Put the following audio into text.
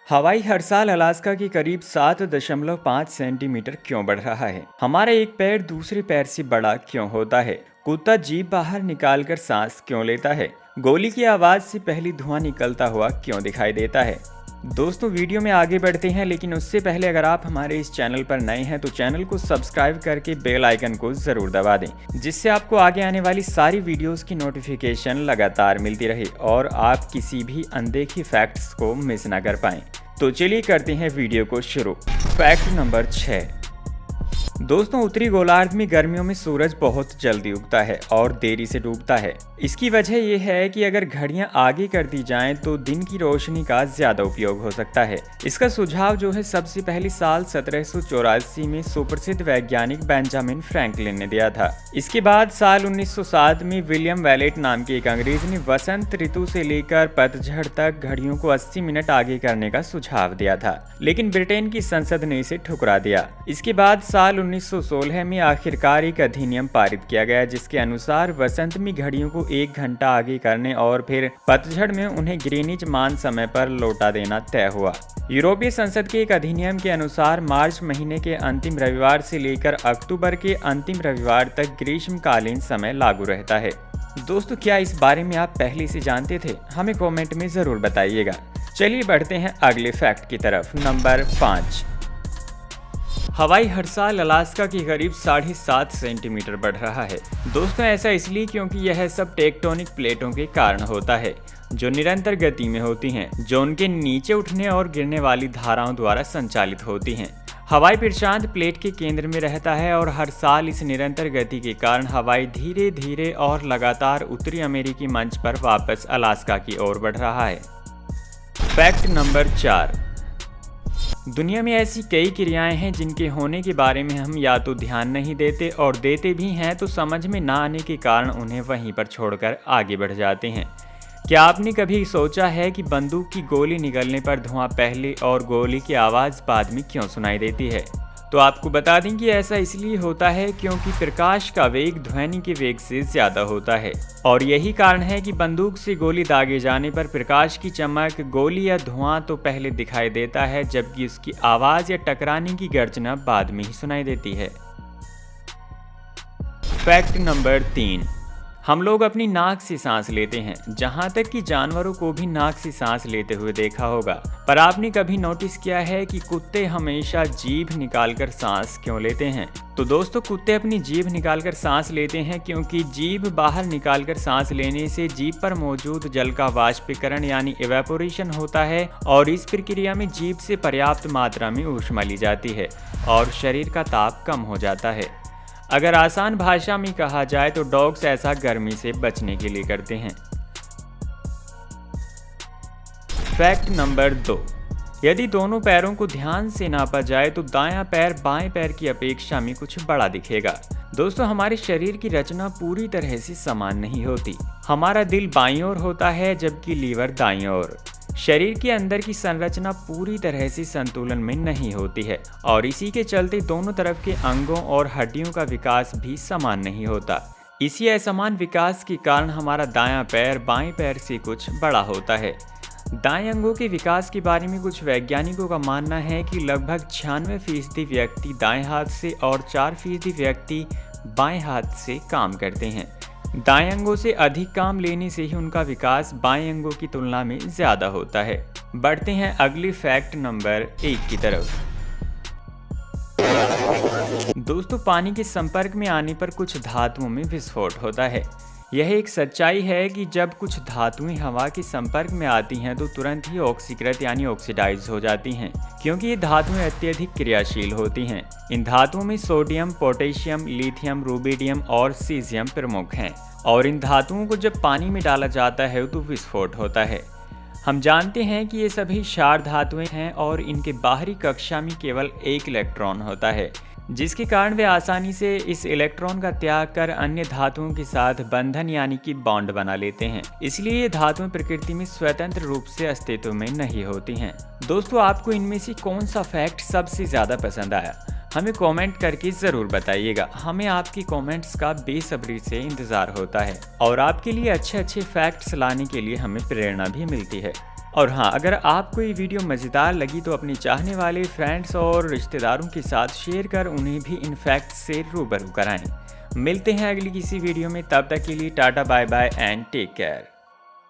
हवाई हर साल अलास्का के करीब 7.5 सेंटीमीटर क्यों बढ़ रहा है? हमारा एक पैर दूसरे पैर से बड़ा क्यों होता है? कुत्ता जीभ बाहर निकालकर सांस क्यों लेता है? गोली की आवाज से पहले धुआं निकलता हुआ क्यों दिखाई देता है? दोस्तों, वीडियो में आगे बढ़ते हैं, लेकिन उससे पहले अगर आप हमारे इस चैनल पर नए हैं तो चैनल को सब्सक्राइब करके बेल आइकन को जरूर दबा दें, जिससे आपको आगे आने वाली सारी वीडियोस की नोटिफिकेशन लगातार मिलती रहे और आप किसी भी अनदेखी फैक्ट्स को मिस ना कर पाएं। तो चलिए करते हैं वीडियो को शुरू। Fact number 6। दोस्तों, उत्तरी गोलार्ध में गर्मियों में सूरज बहुत जल्दी उगता है और देरी से डूबता है। इसकी वजह यह है कि अगर घड़ियां आगे कर दी जाएं तो दिन की रोशनी का ज्यादा उपयोग हो सकता है। इसका सुझाव जो है सबसे पहले साल 1784 में सुप्रसिद्ध वैज्ञानिक बेंजामिन फ्रैंकलिन ने दिया था। इसके बाद साल 1907 में विलियम वैलेट नाम के एक अंग्रेज ने वसंत ऋतु से लेकर पतझड़ तक घड़ियों को 80 मिनट आगे करने का सुझाव दिया था, लेकिन ब्रिटेन की संसद ने इसे ठुकरा दिया। इसके बाद साल 1916 में आखिरकार एक अधिनियम पारित किया गया, जिसके अनुसार वसंत में घड़ियों को 1 घंटा आगे करने और फिर पतझड़ में उन्हें ग्रीनिच मान समय पर लौटा देना तय हुआ। यूरोपीय संसद के एक अधिनियम के अनुसार मार्च महीने के अंतिम रविवार से लेकर अक्टूबर के अंतिम रविवार तक ग्रीष्मकालीन समय लागू रहता है। दोस्तों, क्या इस बारे में आप पहले से जानते थे? हमें कमेंट में जरूर बताइएगा। चलिए बढ़ते हैं अगले फैक्ट की तरफ। नंबर 5। हवाई हर साल अलास्का के करीब 7.5 सेंटीमीटर बढ़ रहा है। दोस्तों, ऐसा इसलिए क्योंकि यह सब टेक्टोनिक प्लेटों के कारण होता है, जो निरंतर गति में होती हैं, जो उनके नीचे उठने और गिरने वाली धाराओं द्वारा संचालित होती हैं। हवाई प्रशांत प्लेट के केंद्र में रहता है और हर साल इस निरंतर गति के कारण हवाई धीरे धीरे और लगातार उत्तरी अमेरिकी मंच पर वापस अलास्का की ओर बढ़ रहा है। Fact number 4। दुनिया में ऐसी कई क्रियाएं हैं जिनके होने के बारे में हम या तो ध्यान नहीं देते और देते भी हैं तो समझ में ना आने के कारण उन्हें वहीं पर छोड़कर आगे बढ़ जाते हैं। क्या आपने कभी सोचा है कि बंदूक की गोली निकलने पर धुआं पहले और गोली की आवाज़ बाद में क्यों सुनाई देती है? तो आपको बता दें कि ऐसा इसलिए होता है क्योंकि प्रकाश का वेग ध्वनि के वेग से ज़्यादा होता है, और यही कारण है कि बंदूक से गोली दागे जाने पर प्रकाश की चमक, गोली या धुआं तो पहले दिखाई देता है, जबकि उसकी आवाज़ या टकराने की गर्जना बाद में ही सुनाई देती है। Fact number 3। हम लोग अपनी नाक से सांस लेते हैं, जहां तक कि जानवरों को भी नाक से सांस लेते हुए देखा होगा। पर आपने कभी नोटिस किया है कि कुत्ते हमेशा जीभ निकालकर सांस क्यों लेते हैं? तो दोस्तों, कुत्ते अपनी जीभ निकालकर सांस लेते हैं क्योंकि जीभ बाहर निकालकर सांस लेने से जीभ पर मौजूद जल का वाष्पीकरण यानी इवेपोरेशन होता है, और इस प्रक्रिया में जीभ से पर्याप्त मात्रा में ऊष्मा ली जाती है और शरीर का ताप कम हो जाता है। अगर आसान भाषा में कहा जाए तो डॉग्स ऐसा गर्मी से बचने के लिए करते हैं। Fact number 2। यदि दोनों पैरों को ध्यान से नापा जाए तो दायां पैर बाएं पैर की अपेक्षा में कुछ बड़ा दिखेगा। दोस्तों, हमारे शरीर की रचना पूरी तरह से समान नहीं होती। हमारा दिल बाईं ओर होता है जबकि लीवर दाईं ओर। शरीर के अंदर की संरचना पूरी तरह से संतुलन में नहीं होती है, और इसी के चलते दोनों तरफ के अंगों और हड्डियों का विकास भी समान नहीं होता। इसी असमान विकास के कारण हमारा दायां पैर बाएं पैर से कुछ बड़ा होता है। दाएं अंगों के विकास के बारे में कुछ वैज्ञानिकों का मानना है कि लगभग 96% व्यक्ति दाएं हाथ से और 4% व्यक्ति बाएं हाथ से काम करते हैं। दाएं अंगों से अधिक काम लेने से ही उनका विकास बाएं अंगों की तुलना में ज्यादा होता है। बढ़ते हैं अगली फैक्ट नंबर 1 की तरफ। दोस्तों, पानी के संपर्क में आने पर कुछ धातुओं में विस्फोट होता है। यह एक सच्चाई है कि जब कुछ धातुएं हवा के संपर्क में आती हैं तो तुरंत ही ऑक्सीकृत यानी ऑक्सीडाइज हो जाती हैं, क्योंकि ये धातुएं अत्यधिक क्रियाशील होती हैं। इन धातुओं में सोडियम, पोटेशियम, लिथियम, रुबिडियम और सीजियम प्रमुख हैं, और इन धातुओं को जब पानी में डाला जाता है तो विस्फोट होता है। हम जानते हैं कि ये सभी क्षार धातुएं हैं और इनके बाहरी कक्षा में केवल एक इलेक्ट्रॉन होता है, जिसके कारण वे आसानी से इस इलेक्ट्रॉन का त्याग कर अन्य धातुओं के साथ बंधन यानी कि बॉन्ड बना लेते हैं। इसलिए ये धातुएं प्रकृति में स्वतंत्र रूप से अस्तित्व में नहीं होती हैं। दोस्तों, आपको इनमें से कौन सा फैक्ट सबसे ज्यादा पसंद आया? हमें कमेंट करके ज़रूर बताइएगा। हमें आपकी कमेंट्स का बेसब्री से इंतज़ार होता है और आपके लिए अच्छे अच्छे फैक्ट्स लाने के लिए हमें प्रेरणा भी मिलती है। और हाँ, अगर आपको ये वीडियो मज़ेदार लगी तो अपने चाहने वाले फ्रेंड्स और रिश्तेदारों के साथ शेयर कर उन्हें भी इन फैक्ट से रूबरू कराएं। मिलते हैं अगली किसी वीडियो में, तब तक के लिए tata bye bye and take care.